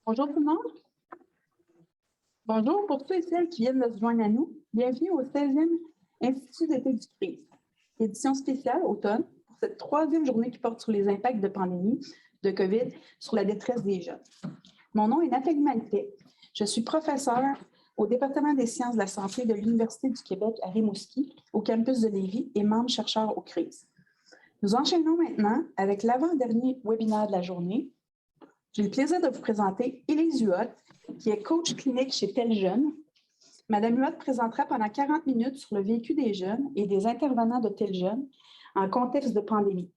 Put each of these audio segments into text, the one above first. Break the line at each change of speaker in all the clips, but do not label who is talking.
Bonjour tout le monde. Bonjour pour ceux et celles qui viennent de se joindre à nous. Bienvenue au 16e Institut d'été du CRIS, édition spéciale automne pour cette troisième journée qui porte sur les impacts de pandémie de COVID sur la détresse des jeunes. Mon nom est Nathalie Maltais. Je suis professeure au département des sciences de la santé de l'Université du Québec à Rimouski, au campus de Lévis et membre chercheur au CRIS. Nous enchaînons maintenant avec l'avant-dernier webinaire de la journée. J'ai le plaisir de vous présenter Élise Huot, qui est coach clinique chez Tel Jeune. Madame Huot présentera pendant 40 minutes sur le vécu des jeunes et des intervenants de Tel Jeune en contexte de pandémie.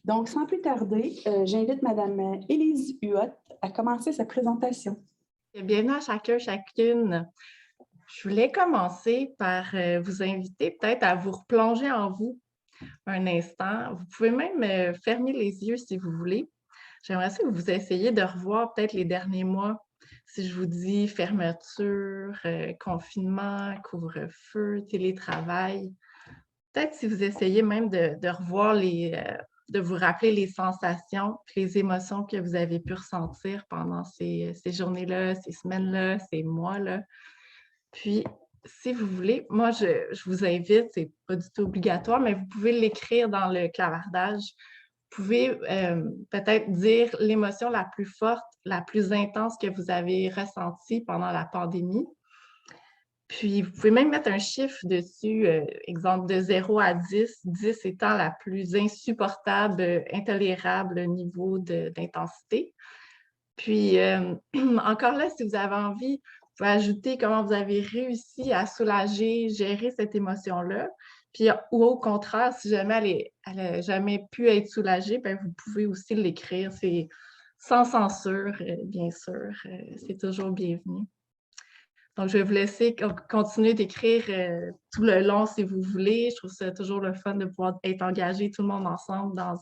Donc, sans plus tarder, j'invite Madame Élise Huot à commencer sa présentation.
Bienvenue à chacun, chacune. Je voulais commencer par vous inviter peut-être à vous replonger en vous un instant. Vous pouvez même fermer les yeux si vous voulez. J'aimerais ça que vous essayiez de revoir peut-être les derniers mois. Si je vous dis fermeture, confinement, couvre-feu, télétravail, peut-être si vous essayez même de revoir de vous rappeler les sensations, les émotions que vous avez pu ressentir pendant ces journées-là, ces semaines-là, ces mois-là. Puis, si vous voulez, moi, je vous invite, c'est pas du tout obligatoire, mais vous pouvez l'écrire dans le clavardage. Vous pouvez peut-être dire l'émotion la plus forte, la plus intense que vous avez ressentie pendant la pandémie. Puis, vous pouvez même mettre un chiffre dessus, exemple de 0 à 10, 10 étant la plus insupportable, intolérable niveau d'intensité. Puis, encore là, si vous avez envie, vous pouvez ajouter comment vous avez réussi à soulager, gérer cette émotion-là. Puis, ou au contraire, si jamais elle n'a jamais pu être soulagée, bien, vous pouvez aussi l'écrire. C'est sans censure, bien sûr. C'est toujours bienvenu. Donc, je vais vous laisser continuer d'écrire tout le long si vous voulez. Je trouve ça toujours le fun de pouvoir être engagé tout le monde ensemble dans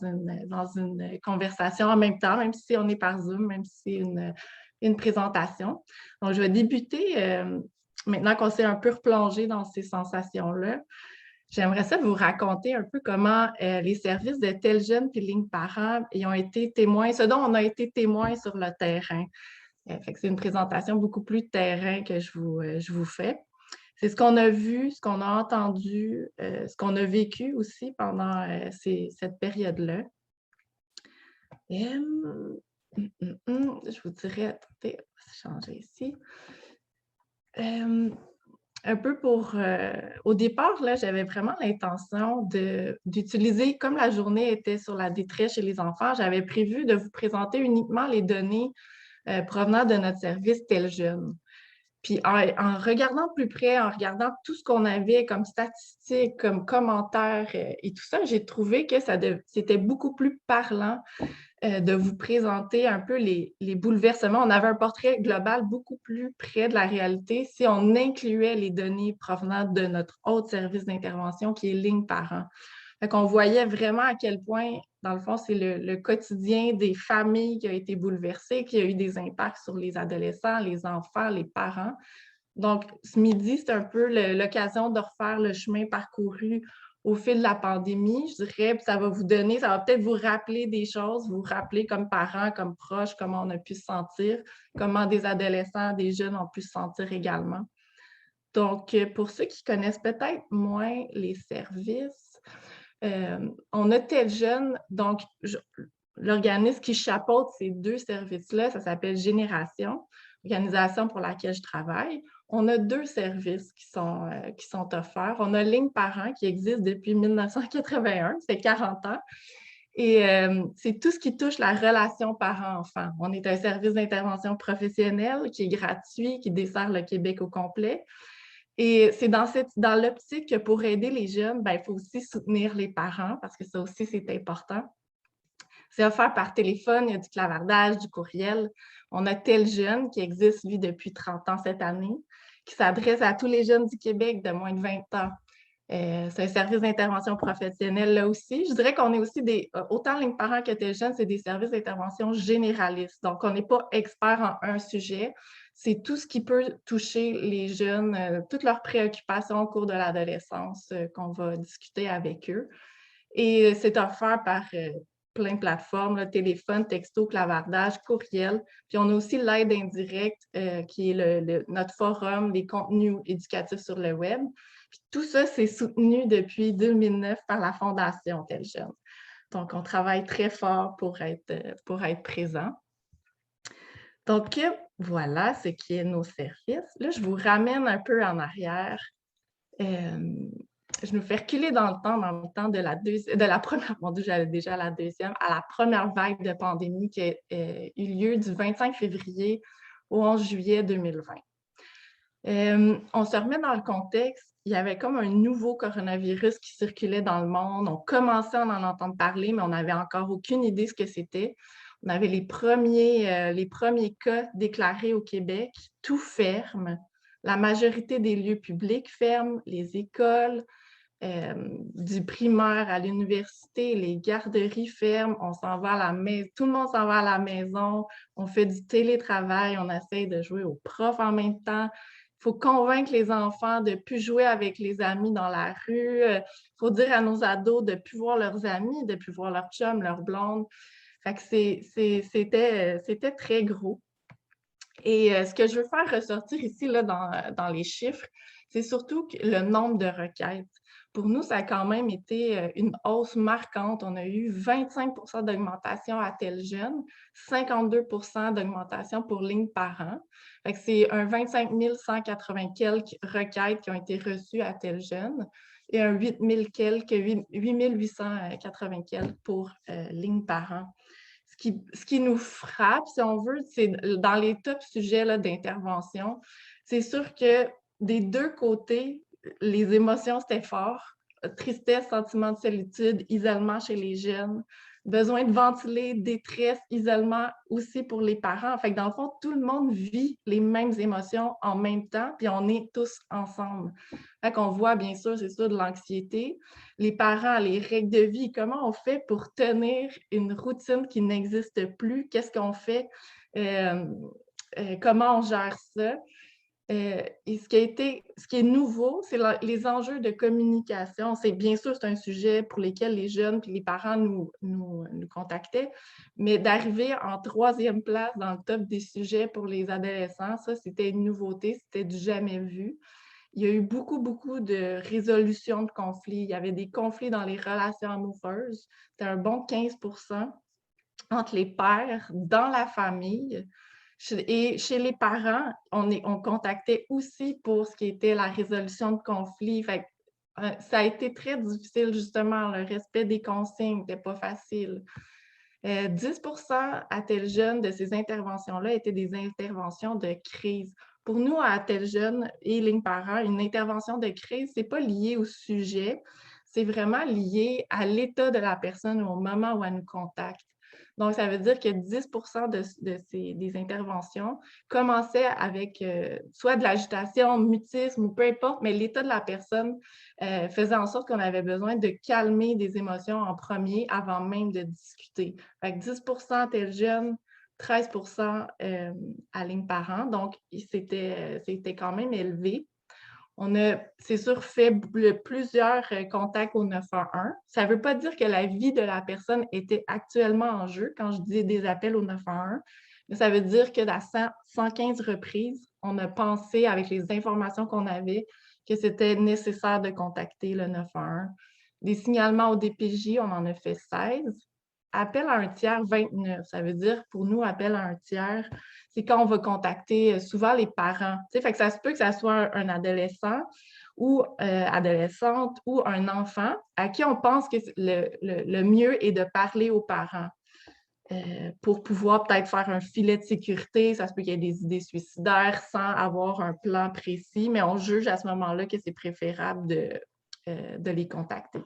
une conversation en même temps, même si on est par Zoom, même si c'est une présentation. Donc, je vais débuter maintenant qu'on s'est un peu replongé dans ces sensations-là. J'aimerais ça vous raconter un peu comment les services de Tel Jeune et Ligne Parents ont été témoins, ce dont on a été témoins sur le terrain. Fait que c'est une présentation beaucoup plus terrain que je vous fais. C'est ce qu'on a vu, ce qu'on a entendu, ce qu'on a vécu aussi pendant cette période-là. Je vous dirais, attendez, on va changer ici. Un peu au départ, là, j'avais vraiment l'intention d'utiliser, comme la journée était sur la détresse chez les enfants, j'avais prévu de vous présenter uniquement les données provenant de notre service Tel Jeune. Puis en regardant plus près, en regardant tout ce qu'on avait comme statistiques, comme commentaires et tout ça, j'ai trouvé que c'était beaucoup plus parlant de vous présenter un peu les bouleversements. On avait un portrait global beaucoup plus près de la réalité si on incluait les données provenant de notre autre service d'intervention qui est Ligne Parents. Fait qu'on voyait vraiment à quel point, dans le fond, c'est le quotidien des familles qui a été bouleversé, qui a eu des impacts sur les adolescents, les enfants, les parents. Donc, ce midi, c'est un peu l'occasion de refaire le chemin parcouru au fil de la pandémie, je dirais, puis ça va peut-être vous rappeler des choses, vous rappeler comme parents, comme proches, comment on a pu se sentir, comment des adolescents, des jeunes ont pu se sentir également. Donc, pour ceux qui connaissent peut-être moins les services, on a Tel Jeune, donc l'organisme qui chapeaute ces deux services-là, ça s'appelle Génération, organisation pour laquelle je travaille. On a deux services qui sont offerts. On a Ligne Parents qui existe depuis 1981, c'est 40 ans. Et c'est tout ce qui touche la relation parent-enfant. On est un service d'intervention professionnelle qui est gratuit, qui dessert le Québec au complet. Et c'est dans l'optique que pour aider les jeunes, il faut aussi soutenir les parents parce que ça aussi, c'est important. C'est offert par téléphone, il y a du clavardage, du courriel. On a Tel Jeune qui existe, lui, depuis 30 ans cette année, qui s'adresse à tous les jeunes du Québec de moins de 20 ans. C'est un service d'intervention professionnelle là aussi. Je dirais qu'on est aussi autant Ligne Parents que Tel Jeune, c'est des services d'intervention généralistes. Donc, on n'est pas expert en un sujet. C'est tout ce qui peut toucher les jeunes, toutes leurs préoccupations au cours de l'adolescence qu'on va discuter avec eux. Et c'est offert par plein de plateformes, là, téléphone, texto, clavardage, courriel. Puis on a aussi l'aide indirecte qui est notre forum, les contenus éducatifs sur le web. Puis tout ça, c'est soutenu depuis 2009 par la Fondation Tel Jeune. Donc, on travaille très fort pour être présent. Donc, voilà ce qui est nos services. Là, je vous ramène un peu en arrière. Je nous fais reculer dans le temps de la première, mon Dieu, j'allais déjà à la deuxième, à la première vague de pandémie qui a eu lieu du 25 février au 11 juillet 2020. On se remet dans le contexte, il y avait comme un nouveau coronavirus qui circulait dans le monde. On commençait à en entendre parler, mais on n'avait encore aucune idée de ce que c'était. On avait les premiers cas déclarés au Québec. Tout ferme. La majorité des lieux publics ferment, les écoles, du primaire à l'université, les garderies ferment, on s'en va à la maison, tout le monde s'en va à la maison, on fait du télétravail, on essaye de jouer aux profs en même temps. Il faut convaincre les enfants de ne plus jouer avec les amis dans la rue. Il faut dire à nos ados de ne plus voir leurs amis, de ne plus voir leurs chums, leurs blondes. Fait que c'était très gros. Et ce que je veux faire ressortir ici là, dans les chiffres, c'est surtout le nombre de requêtes. Pour nous, ça a quand même été une hausse marquante. On a eu 25 d'augmentation à Tel Jeune, 52 d'augmentation pour ligne par an. C'est un 25 180 quelques requêtes qui ont été reçues à Tel Jeune et un 8 880 quelques pour ligne par an. Ce qui nous frappe, si on veut, c'est dans les top sujets d'intervention. C'est sûr que des deux côtés, les émotions, c'était fort. Tristesse, sentiment de solitude, isolement chez les jeunes, besoin de ventiler, détresse, isolement aussi pour les parents. Fait que dans le fond, tout le monde vit les mêmes émotions en même temps, puis on est tous ensemble. Fait qu'on voit, bien sûr, c'est ça, de l'anxiété. Les parents, les règles de vie, comment on fait pour tenir une routine qui n'existe plus? Qu'est-ce qu'on fait? Comment on gère ça? Et ce qui est nouveau, c'est les enjeux de communication. Bien sûr, c'est un sujet pour lequel les jeunes et les parents nous contactaient, mais d'arriver en troisième place dans le top des sujets pour les adolescents, ça, c'était une nouveauté, c'était du jamais vu. Il y a eu beaucoup, beaucoup de résolutions de conflits. Il y avait des conflits dans les relations amoureuses. C'était un bon 15 % entre les pères, dans la famille. Et chez les parents, on contactait aussi pour ce qui était la résolution de conflits. Fait que, ça a été très difficile, justement. Le respect des consignes n'était pas facile. 10 % à Tel Jeune de ces interventions-là étaient des interventions de crise. Pour nous, à Tel Jeune et Ligne Parent, une intervention de crise, ce n'est pas lié au sujet, c'est vraiment lié à l'état de la personne au moment où elle nous contacte. Donc, ça veut dire que 10 % des interventions commençaient avec soit de l'agitation, mutisme ou peu importe, mais l'état de la personne faisait en sorte qu'on avait besoin de calmer des émotions en premier avant même de discuter. Fait que 10 % Tel Jeune, 13 % à ligne parent, donc c'était quand même élevé. On a, c'est sûr, fait plusieurs contacts au 911. Ça ne veut pas dire que la vie de la personne était actuellement en jeu quand je dis des appels au 911, mais ça veut dire que dans 115 reprises, on a pensé, avec les informations qu'on avait, que c'était nécessaire de contacter le 911. Des signalements au DPJ, on en a fait 16. Appel à un tiers, 29. Ça veut dire, pour nous, appel à un tiers, c'est quand on va contacter souvent les parents. Fait que ça se peut que ça soit un adolescent ou adolescente ou un enfant à qui on pense que le mieux est de parler aux parents pour pouvoir peut-être faire un filet de sécurité. Ça se peut qu'il y ait des idées suicidaires sans avoir un plan précis, mais on juge à ce moment-là que c'est préférable de les contacter.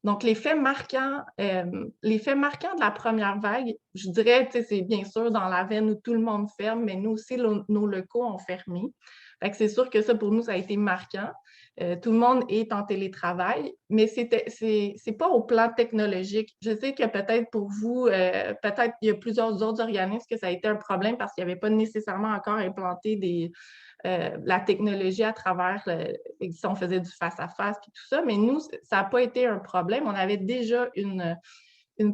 Donc, les faits marquants de la première vague, je dirais, c'est bien sûr dans la veine où tout le monde ferme, mais nous aussi, nos locaux ont fermé. Fait que c'est sûr que ça, pour nous, ça a été marquant. Tout le monde est en télétravail, mais c'est pas au plan technologique. Je sais que peut-être pour vous, peut-être il y a plusieurs autres organismes que ça a été un problème parce qu'il n'y avait pas nécessairement encore implanté la technologie à travers, si on faisait du face-à-face et tout ça, mais nous, ça n'a pas été un problème. On avait déjà une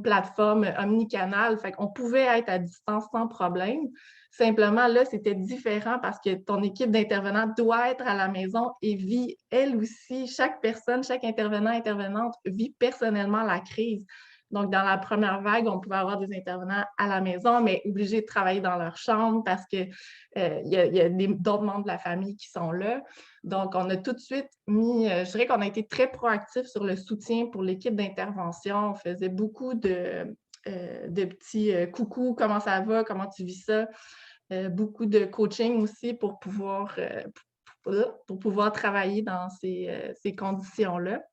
plateforme omnicanale, fait qu'on pouvait être à distance sans problème. Simplement, là, c'était différent parce que ton équipe d'intervenants doit être à la maison et vit, elle aussi, chaque personne, chaque intervenant, intervenante vit personnellement la crise. Donc, dans la première vague, on pouvait avoir des intervenants à la maison, mais obligés de travailler dans leur chambre parce qu'il y a d'autres membres de la famille qui sont là. Donc, on a tout de suite mis, je dirais qu'on a été très proactifs sur le soutien pour l'équipe d'intervention. On faisait beaucoup de petits coucou, comment ça va, comment tu vis ça? Beaucoup de coaching aussi pour pouvoir travailler dans ces conditions-là.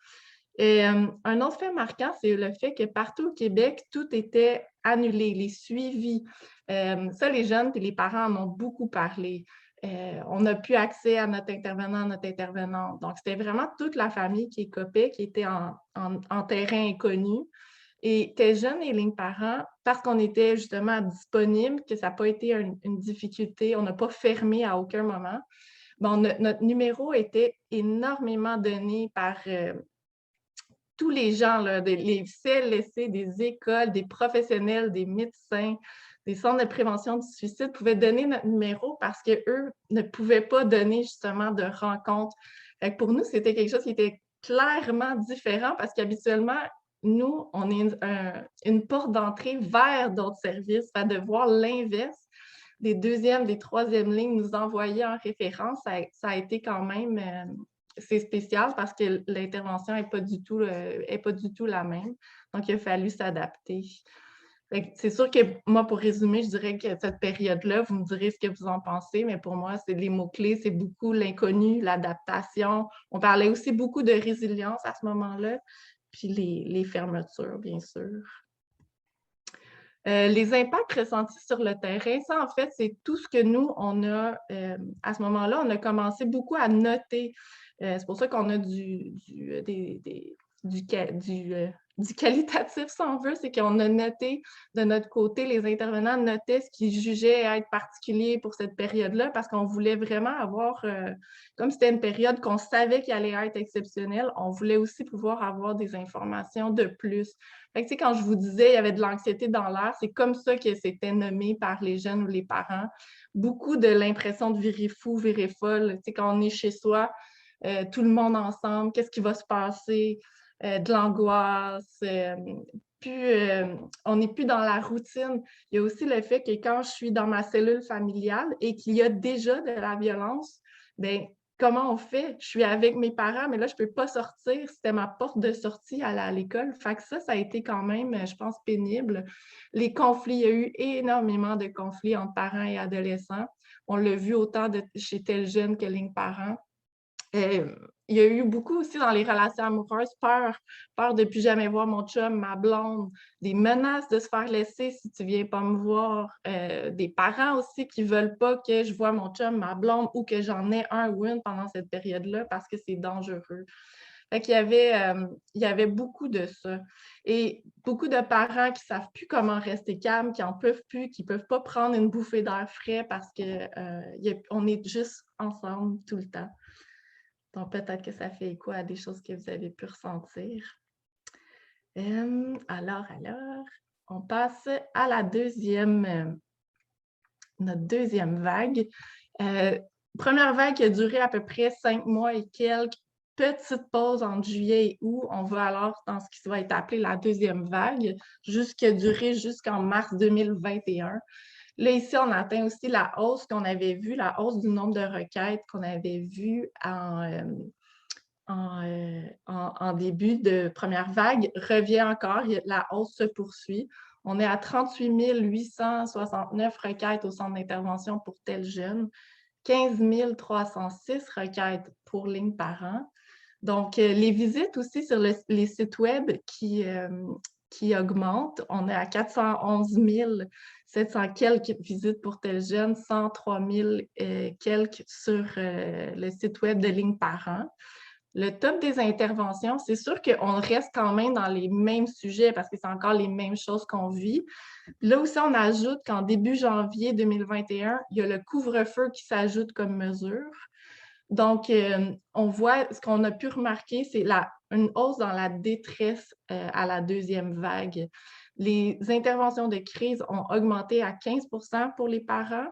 Et, un autre fait marquant, c'est le fait que partout au Québec, tout était annulé, les suivis. Ça, les jeunes et les parents en ont beaucoup parlé. On n'a plus accès à notre intervenant, notre intervenante. Donc, c'était vraiment toute la famille qui écopait, qui était en terrain inconnu. Et tes jeunes et lignes parents, parce qu'on était justement disponible, que ça n'a pas été une difficulté, on n'a pas fermé à aucun moment, bon, notre numéro était énormément donné par tous les gens, là, les CLSC, des écoles, des professionnels, des médecins, des centres de prévention du suicide pouvaient donner notre numéro parce qu'eux ne pouvaient pas donner justement de rencontres. Pour nous, c'était quelque chose qui était clairement différent parce qu'habituellement, nous, on est une porte d'entrée vers d'autres services. De voir l'inverse des deuxièmes, des troisièmes lignes nous envoyer en référence, ça a été quand même c'est spécial parce que l'intervention n'est pas du tout la même. Donc, il a fallu s'adapter. C'est sûr que moi, pour résumer, je dirais que cette période-là, vous me direz ce que vous en pensez, mais pour moi, c'est les mots-clés, c'est beaucoup l'inconnu, l'adaptation. On parlait aussi beaucoup de résilience à ce moment-là, puis les fermetures, bien sûr. Les impacts ressentis sur le terrain, ça, en fait, c'est tout ce que nous, on a, à ce moment-là, on a commencé beaucoup à noter. C'est pour ça qu'on a du qualitatif, si on veut, c'est qu'on a noté de notre côté, les intervenants notaient ce qu'ils jugeaient être particulier pour cette période-là parce qu'on voulait vraiment avoir, comme c'était une période qu'on savait qu'elle allait être exceptionnelle, on voulait aussi pouvoir avoir des informations de plus. Fait que, quand je vous disais qu'il y avait de l'anxiété dans l'air, c'est comme ça que c'était nommé par les jeunes ou les parents. Beaucoup de l'impression de virer fou, virer folle. Quand on est chez soi, tout le monde ensemble, qu'est-ce qui va se passer? De l'angoisse, on n'est plus dans la routine. Il y a aussi le fait que quand je suis dans ma cellule familiale et qu'il y a déjà de la violence, bien, comment on fait? Je suis avec mes parents, mais là, je ne peux pas sortir. C'était ma porte de sortie à l'école. Fait que ça a été quand même, je pense, pénible. Les conflits, il y a eu énormément de conflits entre parents et adolescents. On l'a vu autant chez tel jeune que lignes parents. Il y a eu beaucoup aussi dans les relations amoureuses, peur de ne plus jamais voir mon chum, ma blonde, des menaces de se faire laisser si tu ne viens pas me voir, des parents aussi qui ne veulent pas que je voie mon chum, ma blonde ou que j'en ai un ou une pendant cette période-là parce que c'est dangereux. Fait qu'il y avait beaucoup de ça. Et beaucoup de parents qui ne savent plus comment rester calmes, qui n'en peuvent plus, qui ne peuvent pas prendre une bouffée d'air frais parce qu'on est juste ensemble tout le temps. Donc, peut-être que ça fait écho à des choses que vous avez pu ressentir. Alors, on passe à notre deuxième vague. Première vague qui a duré à peu près 5 mois et quelques. Petite pause entre juillet et août. On va alors dans ce qui va être appelé la deuxième vague, qui a duré jusqu'en mars 2021. Là, ici, on atteint aussi la hausse qu'on avait vue, la hausse du nombre de requêtes qu'on avait vues en début de première vague revient encore. La hausse se poursuit. On est à 38 869 requêtes au centre d'intervention pour tel jeune, 15 306 requêtes pour ligne parents. Donc, les visites aussi sur les sites web qui augmentent. On est à 411 700 quelques visites pour tel jeune, 103 000 quelques sur le site web de ligne parents. Le top des interventions, c'est sûr qu'on reste quand même dans les mêmes sujets parce que c'est encore les mêmes choses qu'on vit. Là aussi, on ajoute qu'en début janvier 2021, il y a le couvre-feu qui s'ajoute comme mesure. Donc, on voit, ce qu'on a pu remarquer, c'est une hausse dans la détresse à la deuxième vague. Les interventions de crise ont augmenté à 15 pour les parents,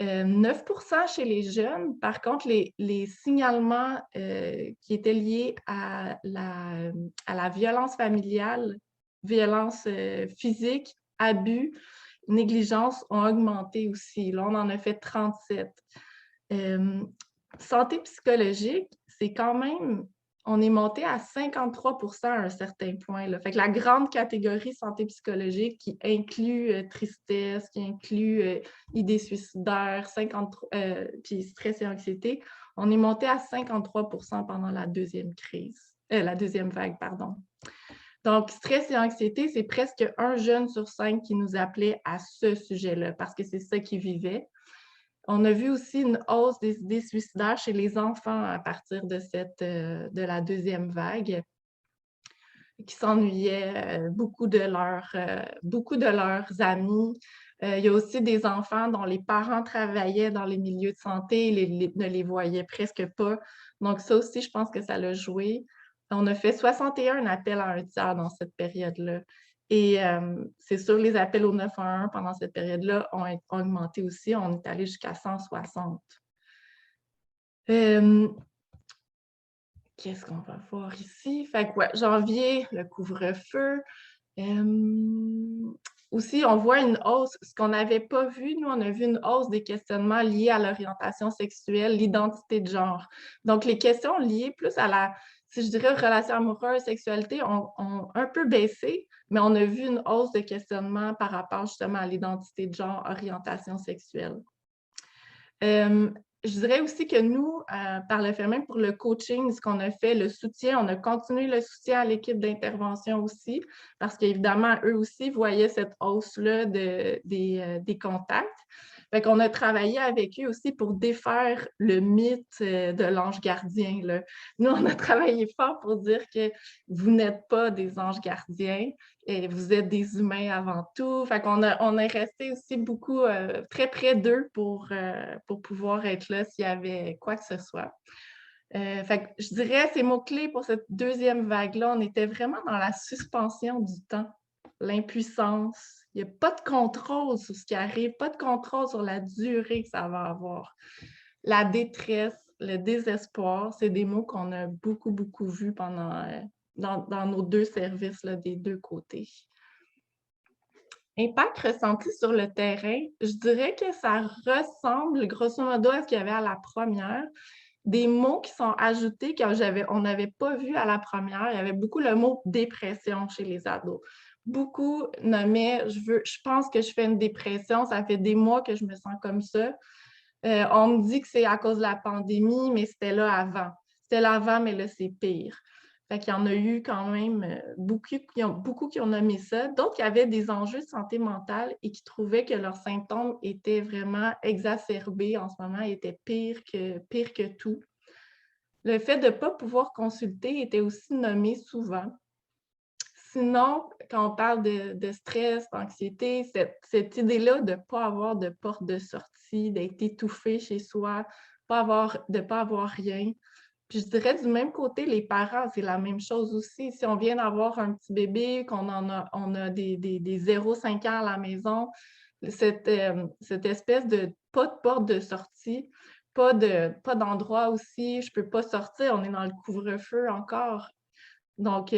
9 chez les jeunes. Par contre, les signalements qui étaient liés à la violence familiale, violence physique, abus, négligence ont augmenté aussi. Là, on en a fait 37. Santé psychologique, c'est quand même, on est monté à 53 à un certain point, là. Fait que la grande catégorie santé psychologique qui inclut tristesse, qui inclut idées suicidaires, puis stress et anxiété, on est monté à 53 pendant la deuxième vague, pardon. Donc, stress et anxiété, c'est presque un jeune sur 5 qui nous appelait à ce sujet-là parce que c'est ça qu'il vivait. On a vu aussi une hausse des idées suicidaires chez les enfants à partir de la deuxième vague, qui s'ennuyaient beaucoup de leurs amis. Il y a aussi des enfants dont les parents travaillaient dans les milieux de santé et ne les voyaient presque pas. Donc, ça aussi, je pense que ça l'a joué. On a fait 61 appels à un tiers dans cette période-là. Et c'est sûr, les appels au 911 pendant cette période-là ont augmenté aussi. On est allé jusqu'à 160. Qu'est-ce qu'on va voir ici? Fait que, ouais, janvier, le couvre-feu. Aussi, on voit une hausse. Ce qu'on n'avait pas vu, nous, on a vu une hausse des questionnements liés à l'orientation sexuelle, l'identité de genre. Donc, les questions liées plus à si je dirais, relations amoureuses, sexualité, ont un peu baissé, mais on a vu une hausse de questionnement par rapport justement à l'identité de genre, orientation sexuelle. Je dirais aussi que nous, par le fait même pour le coaching, ce qu'on a fait, le soutien, on a continué le soutien à l'équipe d'intervention aussi, parce qu'évidemment, eux aussi voyaient cette hausse-là des contacts. Fait qu'on a travaillé avec eux aussi pour défaire le mythe de l'ange gardien, là. Nous, on a travaillé fort pour dire que vous n'êtes pas des anges gardiens, et vous êtes des humains avant tout. Fait qu'on on est resté aussi beaucoup très près d'eux pour pouvoir être là s'il y avait quoi que ce soit. Fait que je dirais ces mots-clés pour cette deuxième vague-là, on était vraiment dans la suspension du temps, l'impuissance. Il n'y a pas de contrôle sur ce qui arrive, pas de contrôle sur la durée que ça va avoir. La détresse, le désespoir, c'est des mots qu'on a beaucoup, beaucoup vus dans nos deux services là, des deux côtés. Impact ressenti sur le terrain, je dirais que ça ressemble grosso modo à ce qu'il y avait à la première. Des mots qui sont ajoutés qu'on n'avait pas vu à la première. Il y avait beaucoup le mot dépression chez les ados. Beaucoup nommaient je pense que je fais une dépression, ça fait des mois que je me sens comme ça. On me dit que c'est à cause de la pandémie, mais c'était là avant. C'était là avant, mais là, c'est pire. Fait qu'il y en a eu quand même beaucoup qui ont nommé ça. D'autres qui avaient des enjeux de santé mentale et qui trouvaient que leurs symptômes étaient vraiment exacerbés en ce moment, étaient pire que tout. Le fait de ne pas pouvoir consulter était aussi nommé souvent. Sinon, quand on parle de stress, d'anxiété, cette idée-là de ne pas avoir de porte de sortie, d'être étouffé chez soi, de ne pas avoir rien. Puis je dirais du même côté, les parents, c'est la même chose aussi. Si on vient d'avoir un petit bébé, on a des 0-5 ans à la maison, cette espèce de pas de porte de sortie, pas d'endroit aussi, je ne peux pas sortir, on est dans le couvre-feu encore. Donc,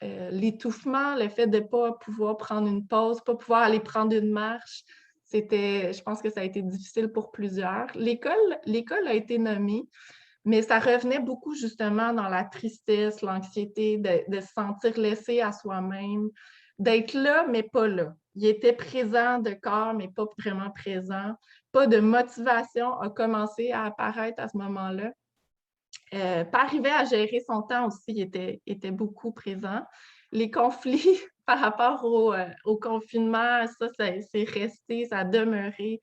l'étouffement, le fait de ne pas pouvoir prendre une pause, pas pouvoir aller prendre une marche, je pense que ça a été difficile pour plusieurs. L'école a été nommée, mais ça revenait beaucoup justement dans la tristesse, l'anxiété, de se sentir laissé à soi-même, d'être là, mais pas là. Il était présent de corps, mais pas vraiment présent. Pas de motivation a commencé à apparaître à ce moment-là. Pas arriver à gérer son temps aussi était beaucoup présent. Les conflits par rapport au confinement, ça c'est resté, ça a demeuré.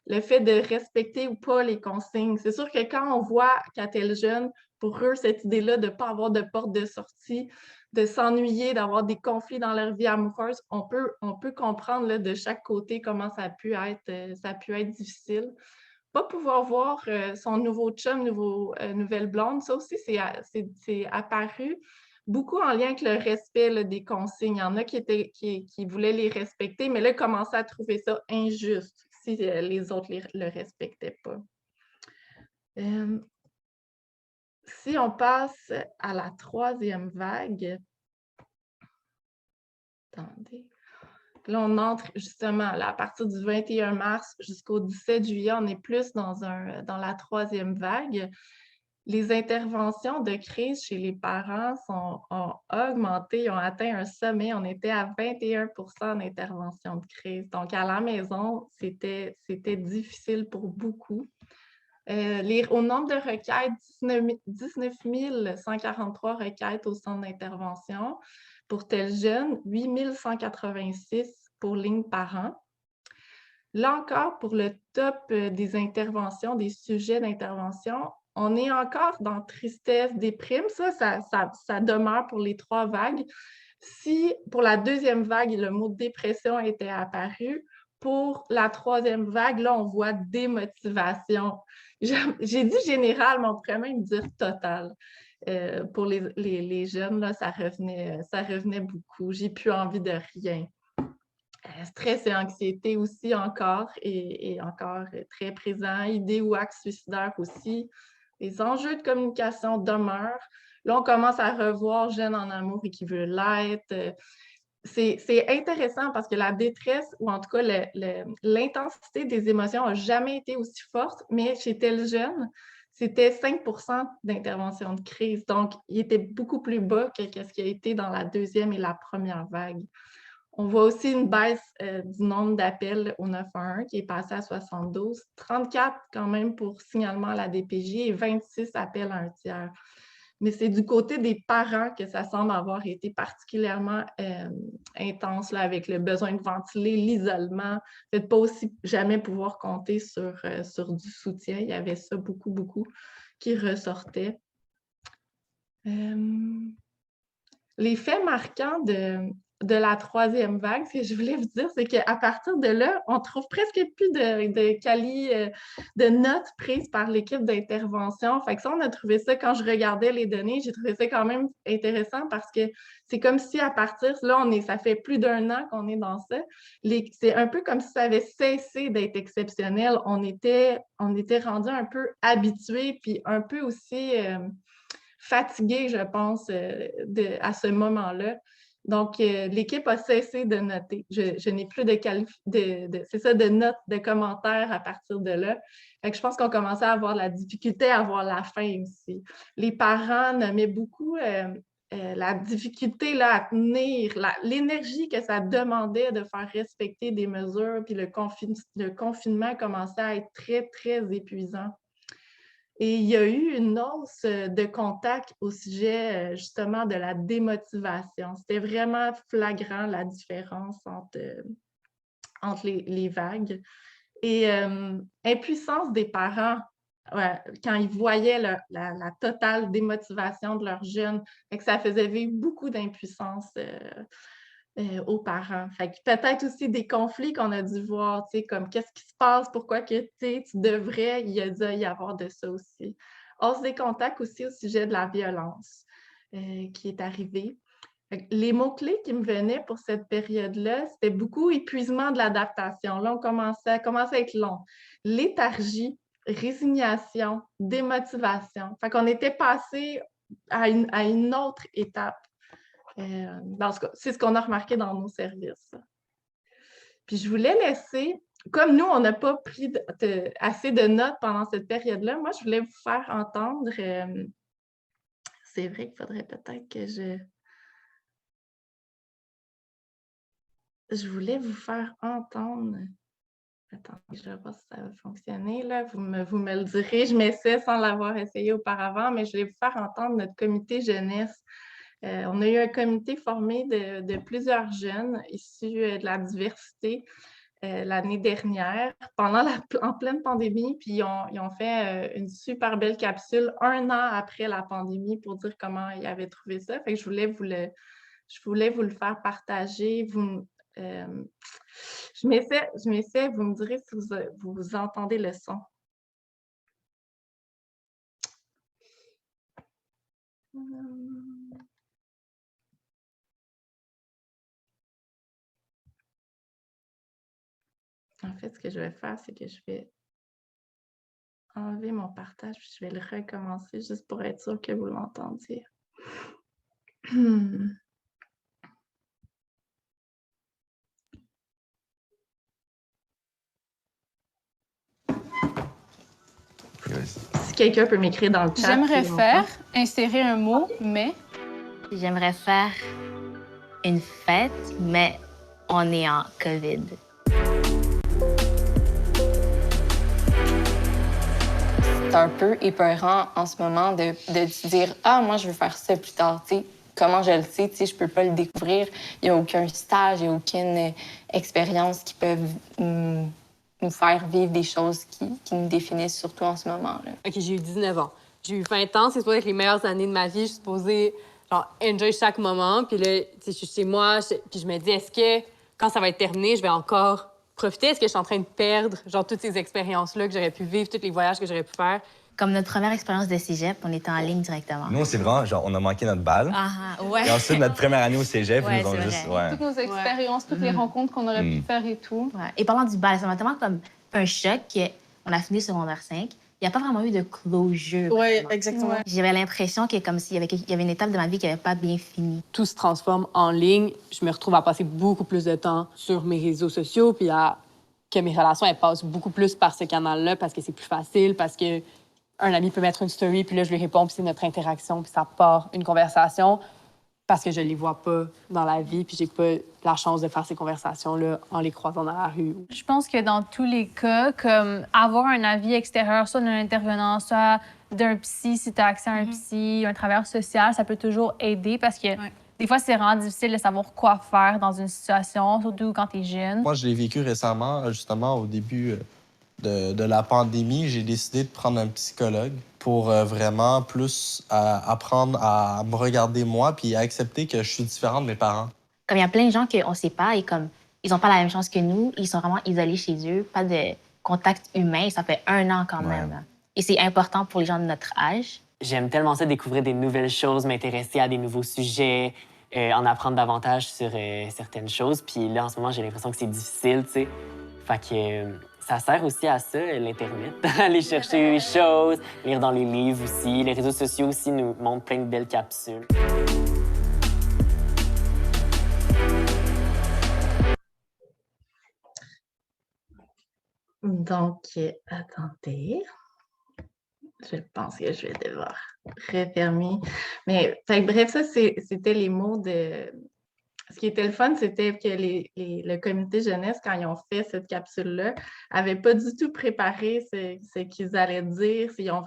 Le fait de respecter ou pas les consignes. C'est sûr que quand on voit, quand elle est jeune, pour eux, cette idée-là de ne pas avoir de porte de sortie, de s'ennuyer, d'avoir des conflits dans leur vie amoureuse, on peut comprendre là, de chaque côté comment ça a pu être difficile. Pas pouvoir voir son nouveau chum, nouvelle blonde, ça aussi, c'est apparu beaucoup en lien avec le respect là, des consignes. Il y en a qui voulaient les respecter, mais là, ils commençaient à trouver ça injuste si les autres ne le respectaient pas. Si on passe à la troisième vague, attendez. Là, on entre justement là, à partir du 21 mars jusqu'au 17 juillet, on est plus dans la troisième vague. Les interventions de crise chez les parents ont augmenté, ont atteint un sommet. On était à 21 d'intervention de crise. Donc, à la maison, c'était difficile pour beaucoup. Au nombre de requêtes, 19 143 requêtes au centre d'intervention. Pour tel jeune, 8 186 pour ligne parent. Là encore, pour le top des interventions, des sujets d'intervention, on est encore dans tristesse, déprime. Ça demeure pour les 3 vagues. Si pour la deuxième vague, le mot dépression était apparu, pour la troisième vague, là, on voit démotivation. J'ai dit général, mais on pourrait même dire total. Pour les jeunes, là, ça revenait beaucoup. J'ai plus envie de rien. Stress et anxiété aussi encore, et encore très présent. Idées ou actes suicidaires aussi. Les enjeux de communication demeurent. Là, on commence à revoir jeune en amour et qui veut l'être. C'est intéressant parce que la détresse, ou en tout cas l'intensité des émotions n'a jamais été aussi forte, mais chez tel jeune, c'était 5 d'intervention de crise. Donc, il était beaucoup plus bas que ce qui a été dans la deuxième et la première vague. On voit aussi une baisse du nombre d'appels au 911 qui est passé à 72, 34 quand même pour signalement à la DPJ et 26 appels à un tiers. Mais c'est du côté des parents que ça semble avoir été particulièrement intense là, avec le besoin de ventiler, l'isolement, de ne pas aussi jamais pouvoir compter sur du soutien. Il y avait ça beaucoup qui ressortait. Les faits marquants de la troisième vague, ce que je voulais vous dire, c'est qu'à partir de là, on trouve presque plus de notes prises par l'équipe d'intervention. Fait que ça, on a trouvé ça, quand je regardais les données, j'ai trouvé ça quand même intéressant parce que c'est comme si à partir, là, ça fait plus d'1 an qu'on est dans ça. C'est un peu comme si ça avait cessé d'être exceptionnel. On était rendu un peu habitués, puis un peu aussi fatigué, je pense, à ce moment-là. Donc, l'équipe a cessé de noter. Je n'ai plus de notes, de commentaires à partir de là. Fait que je pense qu'on commençait à avoir la difficulté à voir la fin aussi. Les parents nommaient beaucoup la difficulté là, à tenir, l'énergie que ça demandait de faire respecter des mesures, puis le confinement commençait à être très, très épuisant. Et il y a eu une hausse de contact au sujet justement de la démotivation. C'était vraiment flagrant la différence entre les vagues. Et impuissance des parents quand ils voyaient la totale démotivation de leurs jeunes. Ça faisait vivre beaucoup d'impuissance aux parents. Peut-être aussi des conflits qu'on a dû voir, comme qu'est-ce qui se passe, pourquoi que tu devrais, il y a dû y avoir de ça aussi. Hausse des contacts aussi au sujet de la violence qui est arrivée. Les mots-clés qui me venaient pour cette période-là, c'était beaucoup épuisement de l'adaptation. Là, on commençait à être long. Léthargie, résignation, démotivation. On était passé à une autre étape. C'est ce qu'on a remarqué dans nos services. Puis je voulais laisser, comme nous, on n'a pas pris assez de notes pendant cette période-là, moi, je voulais vous faire entendre, c'est vrai qu'il faudrait peut-être que je voulais vous faire entendre, attendez, je ne sais pas si ça va fonctionner, là. Vous me le direz, je m'essaie sans l'avoir essayé auparavant, mais je voulais vous faire entendre notre comité jeunesse. On a eu un comité formé de plusieurs jeunes issus de la diversité l'année dernière, en pleine pandémie, puis ils ont fait une super belle capsule 1 an après la pandémie pour dire comment ils avaient trouvé ça. Fait que je voulais vous le faire partager. Je m'essaie, vous me direz si vous entendez le son. En fait, ce que je vais faire, c'est que je vais enlever mon partage, puis je vais le recommencer juste pour être sûre que vous l'entendiez. Si quelqu'un peut m'écrire dans le chat.
J'aimerais faire insérer un mot, mais...
J'aimerais faire une fête, mais on est en COVID.
C'est un peu épeurant en ce moment de se dire « Ah, moi, je veux faire ça plus tard. » Comment je le sais? Je peux pas le découvrir. Il n'y a aucun stage, il n'y a aucune expérience qui peuvent nous faire vivre des choses qui nous définissent, surtout en ce moment. Là.
OK, j'ai eu 19 ans. J'ai eu 20 ans. C'est supposé être les meilleures années de ma vie. Je suis supposée, genre, enjoy chaque moment. Puis là, je suis chez moi, puis je me dis, est-ce que quand ça va être terminé, je vais encore profiter? Est-ce que je suis en train de perdre, genre, toutes ces expériences-là que j'aurais pu vivre, tous les voyages que j'aurais pu faire?
Comme notre première expérience de cégep, on était en ligne directement.
Nous, c'est vraiment, genre, on a manqué notre balle.
Ouais.
Et ensuite, notre première année au cégep,
Ouais,
ils nous ont
c'est
juste...
vrai.
Toutes nos expériences, toutes les rencontres qu'on aurait pu faire et tout.
Ouais. Et parlant du bal, ça m'a tellement comme un choc qu'on a fini secondaire 5. Il n'y a pas vraiment eu de closure.
Oui, exactement.
Ouais.
J'avais l'impression que comme s'il y avait une étape de ma vie qui n'avait pas bien fini.
Tout se transforme en ligne. Je me retrouve à passer beaucoup plus de temps sur mes réseaux sociaux, puis que mes relations, elles passent beaucoup plus par ce canal-là parce que c'est plus facile, parce que un ami peut mettre une story, puis là, je lui réponds, puis c'est notre interaction, puis ça part une conversation parce que je les vois pas dans la vie, puis j'ai pas la chance de faire ces conversations-là en les croisant dans la rue.
Je pense que dans tous les cas, comme avoir un avis extérieur, soit d'un intervenant, soit d'un psy, si tu as accès à un psy, un travailleur social, ça peut toujours aider parce que des fois, c'est vraiment difficile de savoir quoi faire dans une situation, surtout quand tu es jeune.
Moi, je l'ai vécu récemment, justement, au début de la pandémie. J'ai décidé de prendre un psychologue pour vraiment plus apprendre à me regarder moi puis à accepter que je suis différent de mes parents.
Comme il y a plein de gens qu'on ne sait pas et comme ils n'ont pas la même chance que nous, ils sont vraiment isolés chez eux, pas de contact humain. Ça fait 1 an quand même. Et c'est important pour les gens de notre âge.
J'aime tellement ça, découvrir des nouvelles choses, m'intéresser à des nouveaux sujets, en apprendre davantage sur certaines choses. Puis là, en ce moment, j'ai l'impression que c'est difficile, tu sais. Fait que ça sert aussi à ça, l'Internet. Aller chercher des choses, lire dans les livres aussi. Les réseaux sociaux aussi nous montrent plein de belles capsules.
Donc, attendez. Je pense que je vais devoir refermer. Mais bref, ça, c'était les mots de... Ce qui était le fun, c'était que le comité jeunesse, quand ils ont fait cette capsule-là, n'avait pas du tout préparé ce qu'ils allaient dire. Ils ont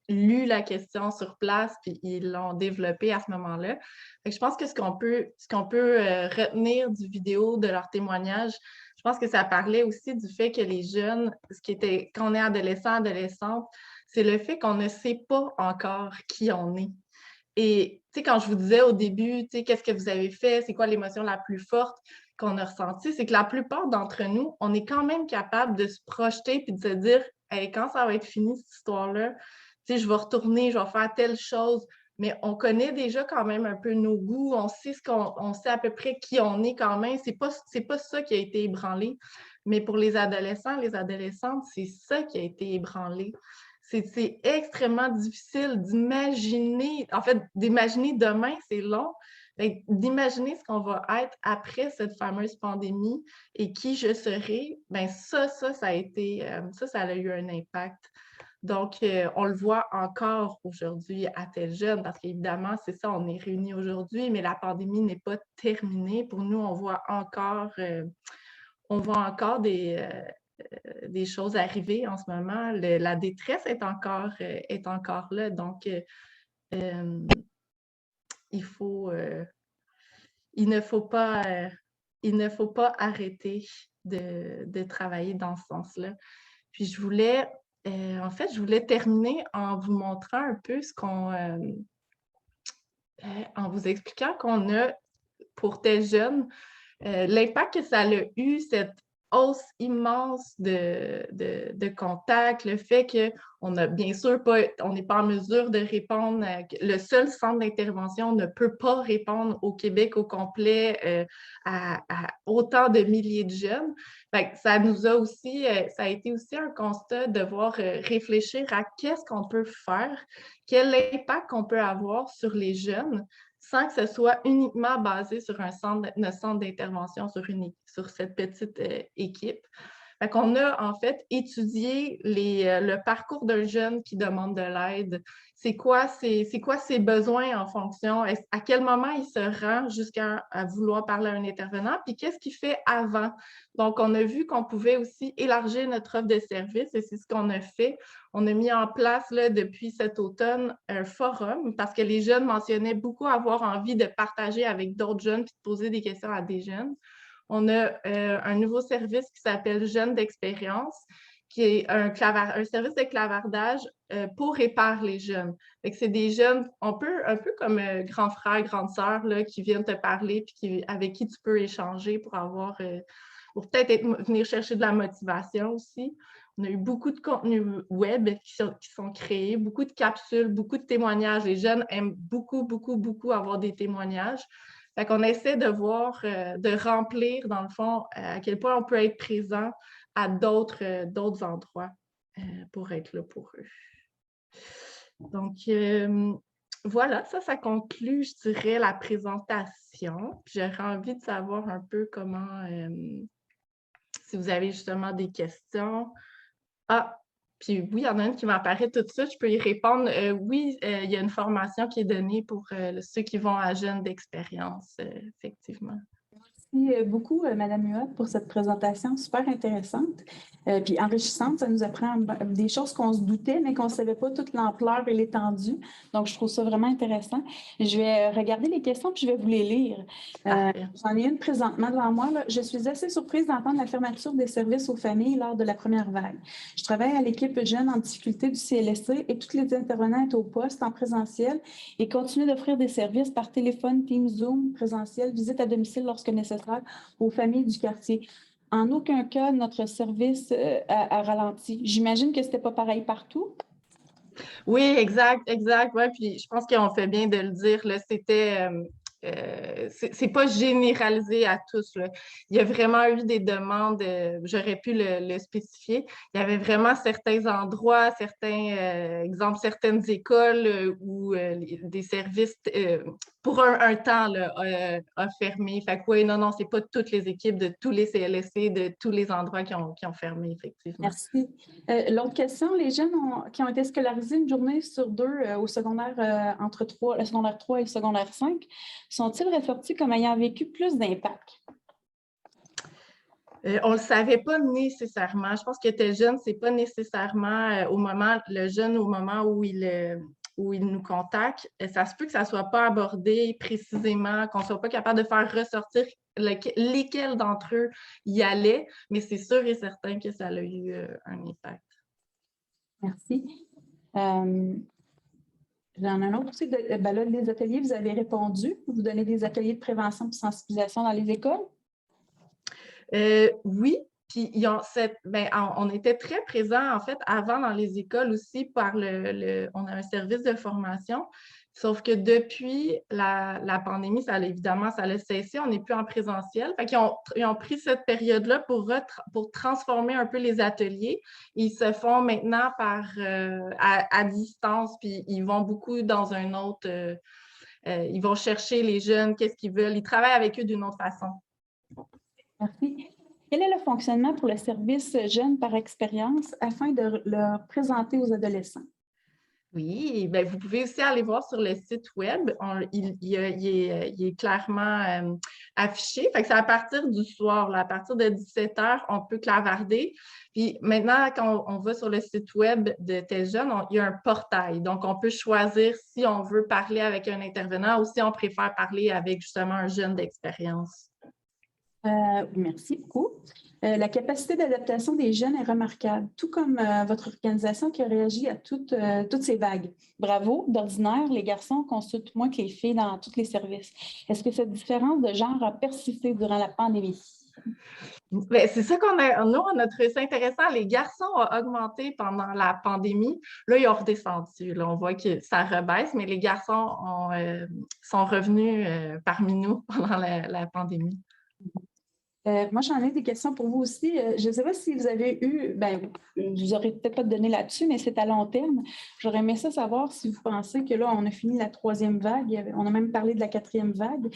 lu la question sur place, puis ils l'ont développée à ce moment-là. Je pense que ce qu'on peut retenir du vidéo, de leur témoignage, je pense que ça parlait aussi du fait que les jeunes, quand on est adolescente, c'est le fait qu'on ne sait pas encore qui on est. Et tu sais, quand je vous disais au début, tu sais, qu'est-ce que vous avez fait, c'est quoi l'émotion la plus forte qu'on a ressentie, c'est que la plupart d'entre nous, on est quand même capable de se projeter puis de se dire, hey, quand ça va être fini cette histoire-là, tu sais, je vais retourner, je vais faire telle chose. Mais on connaît déjà quand même un peu nos goûts, on sait à peu près qui on est quand même. C'est pas ça qui a été ébranlé. Mais pour les adolescents, les adolescentes, c'est ça qui a été ébranlé. C'est extrêmement difficile d'imaginer, en fait, d'imaginer demain, c'est long, mais d'imaginer ce qu'on va être après cette fameuse pandémie et qui je serai, bien ça a été, ça a eu un impact. Donc, on le voit encore aujourd'hui à tel jeune, parce qu'évidemment, c'est ça, on est réunis aujourd'hui, mais la pandémie n'est pas terminée. Pour nous, on voit encore des choses arriver en ce moment. La détresse est encore là. Donc, il ne faut pas il ne faut pas arrêter de travailler dans ce sens-là. Puis je voulais terminer en vous montrant un peu en vous expliquant qu'on a, pour tes jeunes, l'impact que ça a eu, cette hausse immense de contacts, le fait qu'on n'a bien sûr pas, on n'est pas en mesure de répondre, le seul centre d'intervention ne peut pas répondre au Québec au complet à autant de milliers de jeunes. Fait que ça nous a aussi, ça a été aussi un constat de devoir réfléchir à qu'est-ce qu'on peut faire, quel impact qu'on peut avoir sur les jeunes, sans que ce soit uniquement basé sur notre centre d'intervention, sur cette petite équipe. Fait qu'on a en fait étudié le parcours d'un jeune qui demande de l'aide. C'est quoi ses besoins en fonction? À quel moment il se rend jusqu'à vouloir parler à un intervenant? Puis qu'est-ce qu'il fait avant? Donc, on a vu qu'on pouvait aussi élargir notre offre de services et c'est ce qu'on a fait. On a mis en place là, depuis cet automne un forum parce que les jeunes mentionnaient beaucoup avoir envie de partager avec d'autres jeunes puis de poser des questions à des jeunes. On a un nouveau service qui s'appelle Jeunes d'expérience, qui est un service de clavardage pour et par les jeunes. C'est des jeunes, un peu comme grands frères, grandes sœurs, là, qui viennent te parler puis avec qui tu peux échanger pour peut-être venir chercher de la motivation aussi. On a eu beaucoup de contenus web qui sont créés, beaucoup de capsules, beaucoup de témoignages. Les jeunes aiment beaucoup, beaucoup, beaucoup avoir des témoignages. Fait qu'on essaie de voir, de remplir, dans le fond, à quel point on peut être présent à d'autres endroits pour être là pour eux. Donc, voilà, ça conclut, je dirais, la présentation. J'aurais envie de savoir un peu comment, si vous avez justement des questions. Ah, puis oui, il y en a une qui m'apparaît tout de suite, je peux y répondre. Oui, il y a une formation qui est donnée pour ceux qui vont à Jeunes d'expérience, effectivement.
Merci beaucoup, Mme Huot, pour cette présentation super intéressante puis enrichissante. Ça nous apprend des choses qu'on se doutait, mais qu'on ne savait pas toute l'ampleur et l'étendue. Donc, je trouve ça vraiment intéressant. Je vais regarder les questions puis je vais vous les lire. J'en ai une présentement devant moi. Là. Je suis assez surprise d'entendre la fermeture des services aux familles lors de la première vague. Je travaille à l'équipe Jeunes en difficulté du CLSC et tous les intervenants étaient au poste en présentiel et continuent d'offrir des services par téléphone, Teams, Zoom, présentiel, visite à domicile lorsque nécessaire aux familles du quartier. En aucun cas, notre service a ralenti. J'imagine que ce n'était pas pareil partout.
Oui, exact. Ouais, puis je pense qu'on fait bien de le dire. C'est pas généralisé à tous. Là. Il y a vraiment eu des demandes, j'aurais pu le spécifier. Il y avait vraiment certains endroits, exemple, certaines écoles où des services pour un temps là, a fermé. Fait que oui, non, c'est pas toutes les équipes de tous les CLSC, de tous les endroits qui ont fermé, effectivement.
Merci. L'autre question, les jeunes qui ont été scolarisés une journée sur deux au secondaire, entre le secondaire 3 et le secondaire 5, sont-ils ressortis comme ayant vécu plus d'impact?
On ne le savait pas nécessairement. Je pense que tes jeunes, ce n'est pas nécessairement au moment où il nous contacte. Ça se peut que ça ne soit pas abordé précisément, qu'on ne soit pas capable de faire ressortir lesquels d'entre eux y allaient, mais c'est sûr et certain que ça a eu un impact.
Merci. J'en ai un autre aussi. Là, les ateliers, vous avez répondu. Vous donnez des ateliers de prévention et de sensibilisation dans les écoles?
Oui, puis on était très présents, en fait, avant dans les écoles aussi on a un service de formation, sauf que depuis la pandémie, ça a cessé, on n'est plus en présentiel. Fait ils ont pris cette période-là pour transformer un peu les ateliers. Ils se font maintenant à distance, puis ils vont beaucoup dans un autre... ils vont chercher les jeunes, qu'est-ce qu'ils veulent. Ils travaillent avec eux d'une autre façon.
Merci. Quel est le fonctionnement pour le service Jeunes par expérience afin de le présenter aux adolescents?
Oui, bien, vous pouvez aussi aller voir sur le site web. Il est clairement affiché. Fait que c'est à partir du soir, là, à partir de 17h, on peut clavarder. Puis maintenant, quand on va sur le site web de Tes Jeunes, il y a un portail. Donc, on peut choisir si on veut parler avec un intervenant ou si on préfère parler avec justement un jeune d'expérience.
Merci beaucoup. La capacité d'adaptation des jeunes est remarquable, tout comme votre organisation qui a réagi à toutes ces vagues. Bravo. D'ordinaire, les garçons consultent moins que les filles dans tous les services. Est-ce que cette différence de genre a persisté durant la pandémie?
Bien, c'est ça nous, on a trouvé ça intéressant. Les garçons ont augmenté pendant la pandémie. Là, ils ont redescendu. Là, on voit que ça rebaisse, mais les garçons sont revenus parmi nous pendant la pandémie.
Moi, j'en ai des questions pour vous aussi. Je ne sais pas si vous avez eu, vous n'aurez peut-être pas donné là-dessus, mais c'est à long terme. J'aurais aimé ça savoir si vous pensez que là, on a fini la 3e vague. On a même parlé de la 4e vague.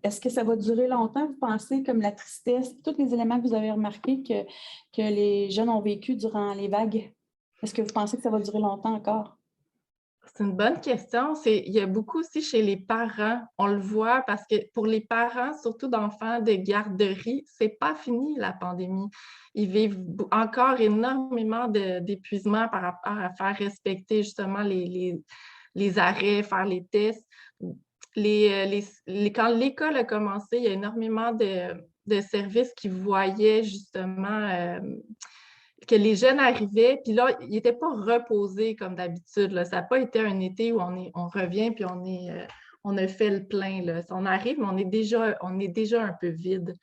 Est-ce que ça va durer longtemps? Vous pensez, comme la tristesse, tous les éléments que vous avez remarqués que les jeunes ont vécu durant les vagues? Est-ce que vous pensez que ça va durer longtemps encore?
C'est une bonne question. Il y a beaucoup aussi chez les parents. On le voit parce que pour les parents, surtout d'enfants de garderie, c'est pas fini la pandémie. Ils vivent encore énormément d'épuisement par rapport à faire respecter justement les arrêts, faire les tests. Quand l'école a commencé, il y a énormément de services qui voyaient justement que les jeunes arrivaient, puis là, ils n'étaient pas reposés comme d'habitude. Ça n'a pas été un été où on revient puis on a fait le plein. Là. On arrive, mais on est déjà un peu vide.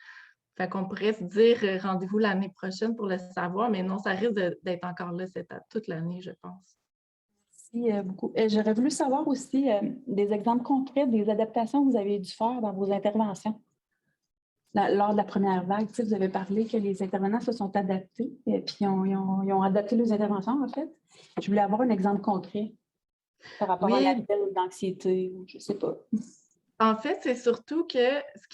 Fait qu'on pourrait se dire rendez-vous l'année prochaine pour le savoir, mais non, ça risque d'être encore là toute l'année, je pense.
Merci beaucoup. J'aurais voulu savoir aussi des exemples concrets des adaptations que vous avez dû faire dans vos interventions. Lors de la première vague, vous avez parlé que les intervenants se sont adaptés, puis ils ont adapté leurs interventions, en fait. Je voulais avoir un exemple concret par rapport à l'appel d'anxiété, ou je ne sais pas.
En fait, c'est surtout que ce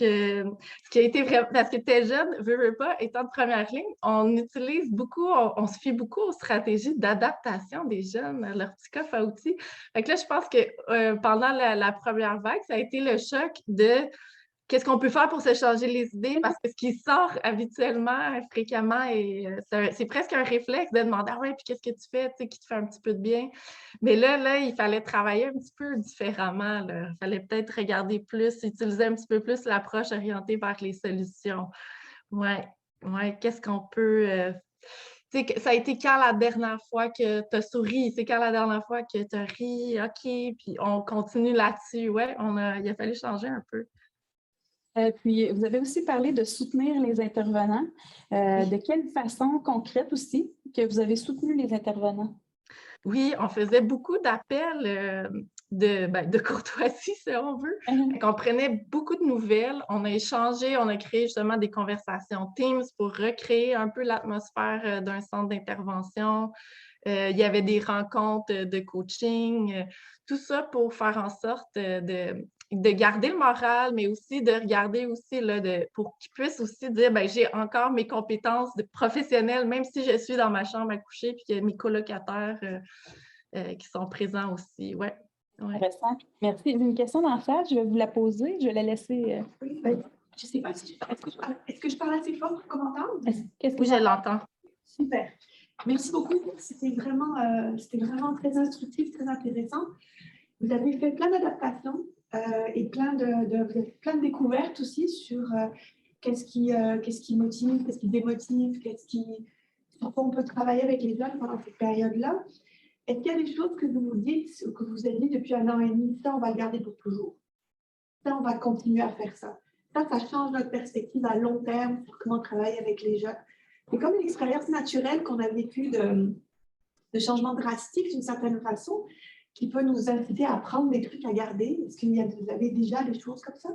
qui a été vrai, parce que t'es jeune, veux pas, étant de première ligne, on utilise beaucoup, on se fie beaucoup aux stratégies d'adaptation des jeunes, leur petit coffre à outils. Fait que là, je pense que pendant la première vague, ça a été le choc de qu'est-ce qu'on peut faire pour se changer les idées? Parce que ce qui sort habituellement, fréquemment, c'est presque un réflexe de demander « Ah ouais, puis qu'est-ce que tu fais, tu sais, qui te fait un petit peu de bien? » Mais là, il fallait travailler un petit peu différemment. Là. Il fallait peut-être regarder plus, utiliser un petit peu plus l'approche orientée vers les solutions. Ouais, qu'est-ce qu'on peut... ça a été quand la dernière fois que tu as souri? C'est quand la dernière fois que tu as ri? OK, puis on continue là-dessus. Ouais, il a fallu changer un peu.
Puis, vous avez aussi parlé de soutenir les intervenants. De quelle façon concrète aussi que vous avez soutenu les intervenants?
Oui, on faisait beaucoup d'appels de courtoisie, si on veut. On prenait beaucoup de nouvelles, on a échangé, on a créé justement des conversations Teams pour recréer un peu l'atmosphère d'un centre d'intervention. Il y avait des rencontres de coaching, tout ça pour faire en sorte de garder le moral, mais aussi de regarder aussi là, pour qu'ils puissent aussi dire j'ai encore mes compétences professionnelles, même si je suis dans ma chambre à coucher puis qu'il y a mes colocataires qui sont présents aussi. Ouais.
Intéressant. Merci. J'ai une question dans la salle, je vais vous la poser, je vais la laisser.
Oui, je ne sais pas si est-ce que je parle assez fort pour qu'on m'entende?
Oui, je l'entends.
Super. Merci beaucoup. C'était vraiment très instructif, très intéressant. Vous avez fait plein d'adaptations et plein de découvertes aussi sur qu'est-ce qui motive, qu'est-ce qui démotive, sur quoi on peut travailler avec les jeunes pendant cette période-là. Est-ce qu'il y a des choses que vous vous dites, que vous avez dit depuis 1 an et demi, ça on va le garder pour toujours, ça on va continuer à faire ça change notre perspective à long terme sur comment travailler avec les jeunes. C'est comme une expérience naturelle qu'on a vécue de changement drastique d'une certaine façon, qui peut nous inciter à apprendre des trucs à garder. Est-ce que vous avez déjà des choses comme ça?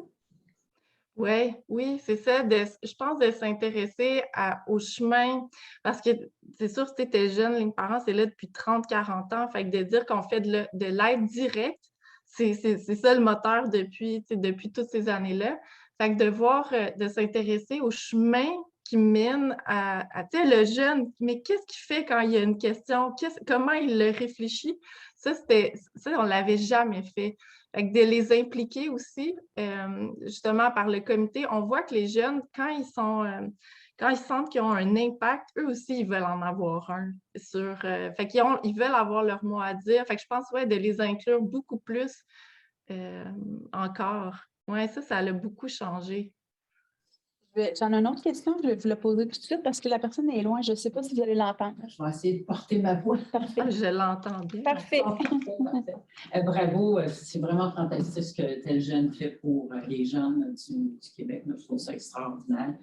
Oui, c'est ça. Je pense de s'intéresser au chemin, parce que c'est sûr, si tu étais jeune, Ligne Parents, c'est là depuis 30-40 ans. Fait que de dire qu'on fait de l'aide directe, c'est ça le moteur depuis toutes ces années-là. Fait que de s'intéresser au chemin qui mène à le jeune, mais qu'est-ce qu'il fait quand il y a une question? Comment il le réfléchit? Ça, on ne l'avait jamais fait. Fait que de les impliquer aussi, justement, par le comité, on voit que les jeunes, quand ils sentent qu'ils ont un impact, eux aussi, ils veulent en avoir un. Fait qu'ils veulent avoir leur mot à dire. Fait que je pense, de les inclure beaucoup plus encore. Ça a beaucoup changé.
J'en ai une autre question, je vais vous la poser tout de suite parce que la personne est loin. Je ne sais pas si vous allez l'entendre.
Je vais essayer de porter ma voix.
Parfait.
Je l'entends bien.
Parfait.
Bravo, c'est vraiment fantastique ce que tel jeune fait pour les jeunes du Québec. Je trouve ça extraordinaire.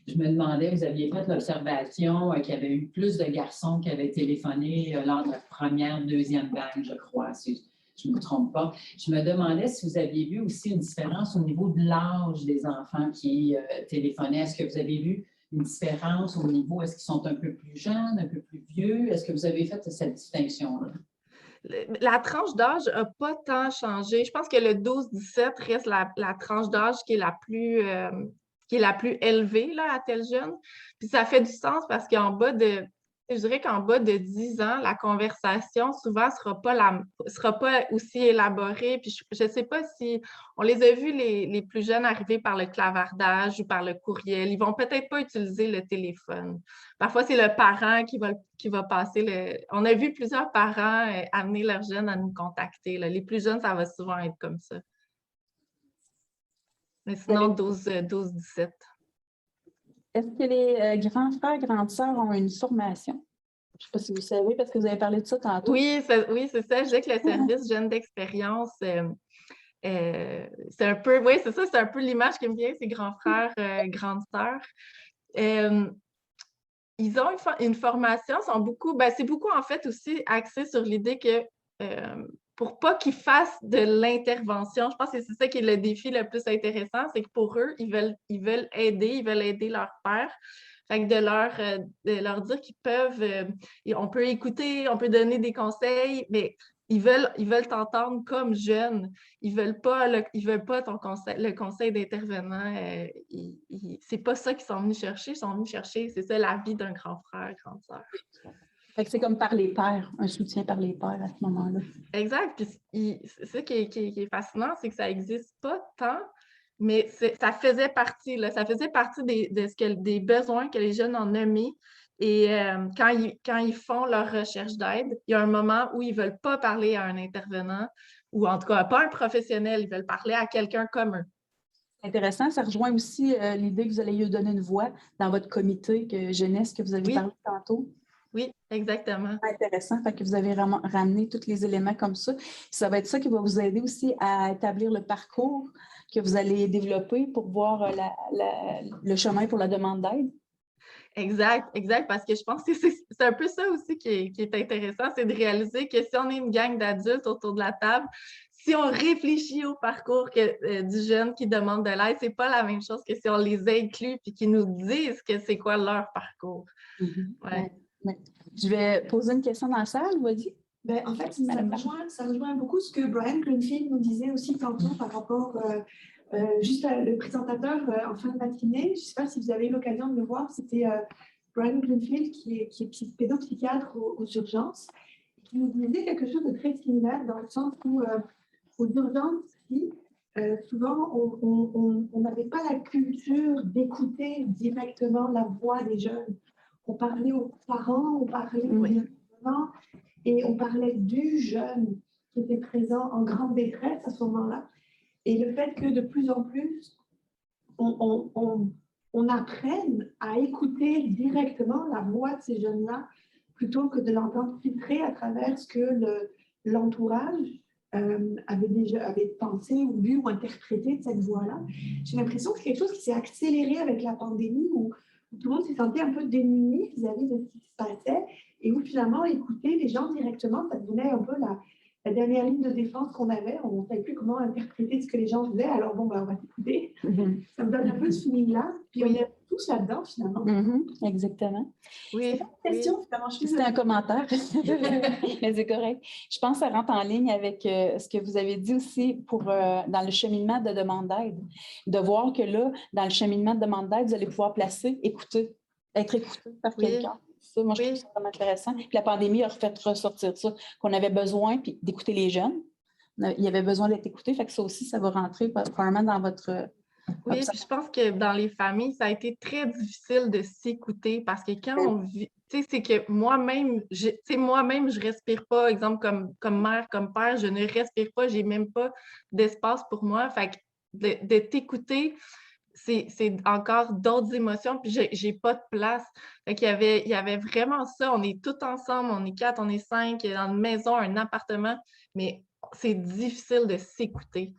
Je me demandais, vous aviez fait l'observation qu'il y avait eu plus de garçons qui avaient téléphoné lors de la première, deuxième vague, je crois, si je ne me trompe pas. Je me demandais si vous aviez vu aussi une différence au niveau de l'âge des enfants qui téléphonaient. Est-ce que vous avez vu une différence au niveau, est-ce qu'ils sont un peu plus jeunes, un peu plus vieux? Est-ce que vous avez fait cette distinction-là?
La tranche d'âge n'a pas tant changé. Je pense que le 12-17 reste la tranche d'âge qui est la plus élevée là, à tel jeune. Puis ça fait du sens parce je dirais qu'en bas de 10 ans, la conversation souvent ne sera pas aussi élaborée. Puis je ne sais pas si on les a vus, les plus jeunes, arriver par le clavardage ou par le courriel. Ils ne vont peut-être pas utiliser le téléphone. Parfois, c'est le parent qui va passer On a vu plusieurs parents amener leurs jeunes à nous contacter. Là. Les plus jeunes, ça va souvent être comme ça. Mais sinon, 12-17.
Est-ce que les grands frères, grandes sœurs ont une formation? Je ne sais pas si vous savez, parce que vous avez parlé de ça tantôt.
Oui, c'est ça. Je dis que le service Jeunes d'expérience, c'est un peu, oui, c'est ça, c'est un peu l'image qui me vient, c'est grands frères, grandes sœurs. Ils ont une formation, c'est beaucoup en fait aussi axé sur l'idée que pour pas qu'ils fassent de l'intervention, je pense que c'est ça qui est le défi le plus intéressant, c'est que pour eux, ils veulent aider leur père. Fait que de leur dire qu'ils peuvent, on peut écouter, on peut donner des conseils, mais ils veulent t'entendre comme jeune. Ils veulent pas ton conseil, le conseil d'intervenant. C'est pas ça qu'ils sont venus chercher. Ils sont venus chercher, c'est ça, la vie d'un grand frère, grande sœur.
Fait que c'est comme par les pairs, un soutien par les pairs à ce moment-là.
Exact. Puis ça qui est fascinant, c'est que ça n'existe pas tant, mais ça faisait partie, là, ça faisait partie des besoins que les jeunes ont nommés. Et quand ils font leur recherche d'aide, il y a un moment où ils ne veulent pas parler à un intervenant, ou en tout cas pas un professionnel, ils veulent parler à quelqu'un comme eux.
C'est intéressant, ça rejoint aussi l'idée que vous allez lui donner une voix dans votre comité jeunesse que vous avez parlé tantôt.
Oui, exactement.
Intéressant, fait que vous avez vraiment ramené tous les éléments comme ça. Ça va être ça qui va vous aider aussi à établir le parcours que vous allez développer pour voir le chemin pour la demande d'aide.
Exact, parce que je pense que c'est un peu ça aussi qui est intéressant, c'est de réaliser que si on est une gang d'adultes autour de la table, si on réfléchit au parcours du jeune qui demande de l'aide, c'est pas la même chose que si on les inclut et qu'ils nous disent que c'est quoi leur parcours.
Ouais. Je vais poser une question dans la salle, vas-y.
En fait, ça rejoint beaucoup ce que Brian Greenfield nous disait aussi tantôt par rapport juste le présentateur en fin de matinée. Je ne sais pas si vous avez eu l'occasion de le voir, c'était Brian Greenfield qui est pédopsychiatre aux urgences, qui nous disait quelque chose de très similaire dans le sens où aux urgences, souvent on n'avait pas la culture d'écouter directement la voix des jeunes. On parlait aux parents, on parlait aux intervenants et on parlait du jeune qui était présent en grande détresse à ce moment-là. Et le fait que de plus en plus, on apprenne à écouter directement la voix de ces jeunes-là plutôt que de l'entendre filtrer à travers ce que l'entourage avait pensé ou vu ou interprété de cette voix-là. J'ai l'impression que c'est quelque chose qui s'est accéléré avec la pandémie où tout le monde s'est senti un peu démuni vis-à-vis de ce qui se passait et où finalement, écouter les gens directement, ça devenait un peu la dernière ligne de défense qu'on avait. On ne savait plus comment interpréter ce que les gens disaient. Alors bon, on va t'écouter. Ça me donne un peu ce feeling-là. Puis on est tous là-dedans finalement.
Exactement.
Oui. Question,
c'était un commentaire. Mais c'est correct. Je pense que ça rentre en ligne avec ce que vous avez dit aussi dans le cheminement de demande d'aide. De voir que là, dans le cheminement de demande d'aide, vous allez pouvoir être écouté par quelqu'un. Ça, moi, je trouve ça vraiment intéressant. Puis la pandémie a fait ressortir ça, qu'on avait besoin d'écouter les jeunes. Il y avait besoin d'être écouté. Fait que ça aussi, ça va rentrer probablement dans votre...
Oui, puis je pense que dans les familles, ça a été très difficile de s'écouter parce que quand on vit... Tu sais, c'est que moi-même, je respire pas, exemple, comme mère, comme père, je ne respire pas, j'ai même pas d'espace pour moi. Fait que de t'écouter... c'est encore d'autres émotions, puis j'ai pas de place. Fait qu'il y avait vraiment ça. On est tous ensemble, on est 4, on est 5, dans une maison, un appartement, mais c'est difficile de s'écouter.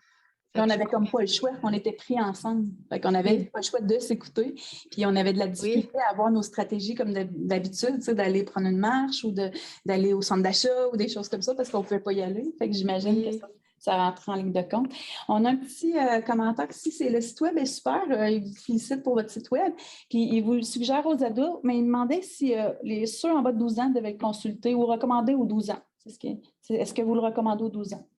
Puis on n'avait comme pas le choix, on était pris ensemble. Fait qu'on n'avait pas le choix de s'écouter. Puis on avait de la difficulté à avoir nos stratégies comme d'habitude, tu sais, d'aller prendre une marche ou d'aller au centre d'achat ou des choses comme ça parce qu'on ne pouvait pas y aller. Fait que j'imagine que ça rentre en ligne de compte. On a un petit commentaire ici, c'est le site web est super. Il vous félicite pour votre site web. Puis il vous le suggère aux adultes, mais il demandait si ceux en bas de 12 ans devaient le consulter ou recommander aux 12 ans. Est-ce que vous le recommandez aux 12 ans?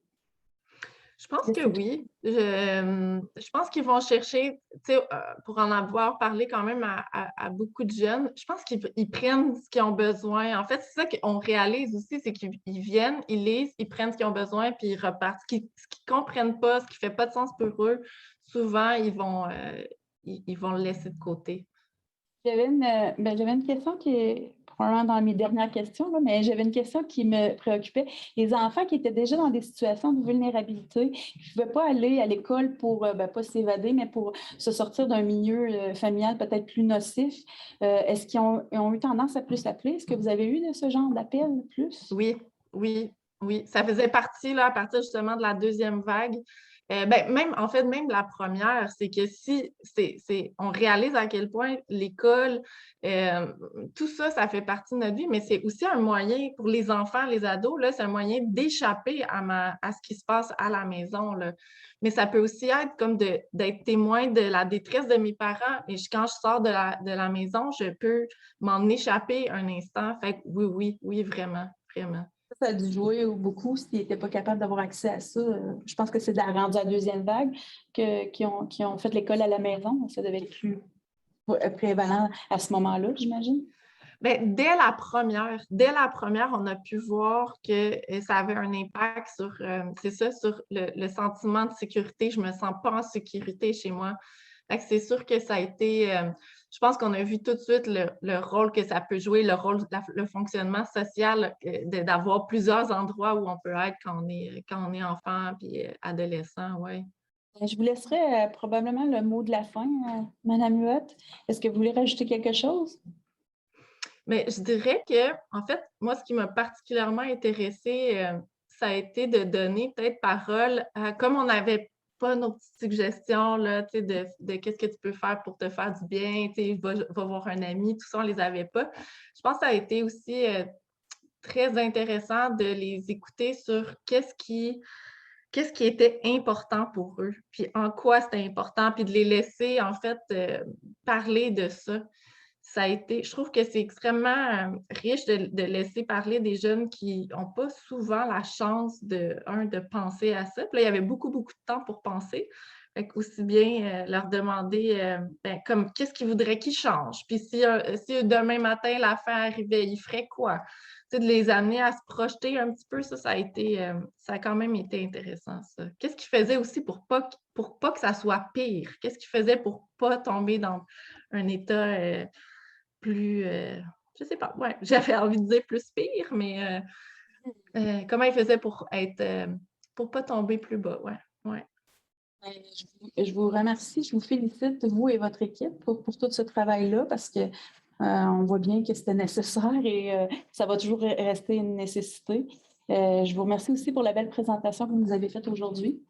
Je pense que oui. Je pense qu'ils vont chercher, tu sais, pour en avoir parlé quand même à beaucoup de jeunes, je pense qu'ils prennent ce qu'ils ont besoin. En fait, c'est ça qu'on réalise aussi, c'est qu'ils viennent, ils lisent, ils prennent ce qu'ils ont besoin, puis ils repartent. Ce qu'ils ne comprennent pas, ce qui ne fait pas de sens pour eux, souvent, ils vont le laisser de côté.
J'avais une question qui est probablement dans mes dernières questions, là, mais j'avais une question qui me préoccupait. Les enfants qui étaient déjà dans des situations de vulnérabilité, qui ne pouvaient pas aller à l'école pour, pas s'évader, mais pour se sortir d'un milieu familial peut-être plus nocif, est-ce qu'ils ont eu tendance à plus appeler? Est-ce que vous avez eu de ce genre d'appel plus?
Oui. Ça faisait partie, là, à partir justement de la deuxième vague. Même la première, c'est que si on réalise à quel point l'école, tout ça, ça fait partie de notre vie, mais c'est aussi un moyen pour les enfants, les ados, là, c'est un moyen d'échapper à ce qui se passe à la maison, là. Mais ça peut aussi être comme d'être témoin de la détresse de mes parents. Et quand je sors de la maison, je peux m'en échapper un instant. Fait que oui, vraiment.
Ça a dû jouer beaucoup s'ils n'étaient pas capables d'avoir accès à ça. Je pense que c'est rendu à la deuxième vague qui ont fait l'école à la maison. Ça devait être plus prévalent à ce moment-là, j'imagine.
Dès la première, on a pu voir que ça avait un impact sur, sur le sentiment de sécurité. Je ne me sens pas en sécurité chez moi. Fait que c'est sûr que ça a été... je pense qu'on a vu tout de suite le rôle que ça peut jouer, le fonctionnement social, d'avoir plusieurs endroits où on peut être quand on est enfant et adolescent, oui.
Je vous laisserai probablement le mot de la fin, Mme Huot. Est-ce que vous voulez rajouter quelque chose?
Mais je dirais que, en fait, moi, ce qui m'a particulièrement intéressée, ça a été de donner peut-être parole à, comme on n'avait pas nos petites suggestions là, de qu'est-ce que tu peux faire pour te faire du bien, va voir un ami, tout ça, on ne les avait pas. Je pense que ça a été aussi très intéressant de les écouter sur qu'est-ce qui était important pour eux, puis en quoi c'était important, puis de les laisser, en fait, parler de ça. Ça a été, je trouve que c'est extrêmement riche de laisser parler des jeunes qui n'ont pas souvent la chance de penser à ça. Puis là, il y avait beaucoup de temps pour penser. Fait qu'aussi bien leur demander comme qu'est-ce qu'ils voudraient qu'ils changent. Puis si demain matin l'affaire arrivait, ils feraient quoi? Tu sais, de les amener à se projeter un petit peu, ça a quand même été intéressant, ça. Qu'est-ce qu'ils faisaient aussi pour pas que ça soit pire? Qu'est-ce qu'ils faisaient pour pas tomber dans un état plus, je sais pas, ouais, j'avais envie de dire plus pire, mais comment ils faisaient pour pas tomber plus bas, ouais.
Je vous remercie, je vous félicite, vous et votre équipe, pour tout ce travail-là, parce que on voit bien que c'était nécessaire et ça va toujours rester une nécessité. Je vous remercie aussi pour la belle présentation que vous nous avez faite aujourd'hui.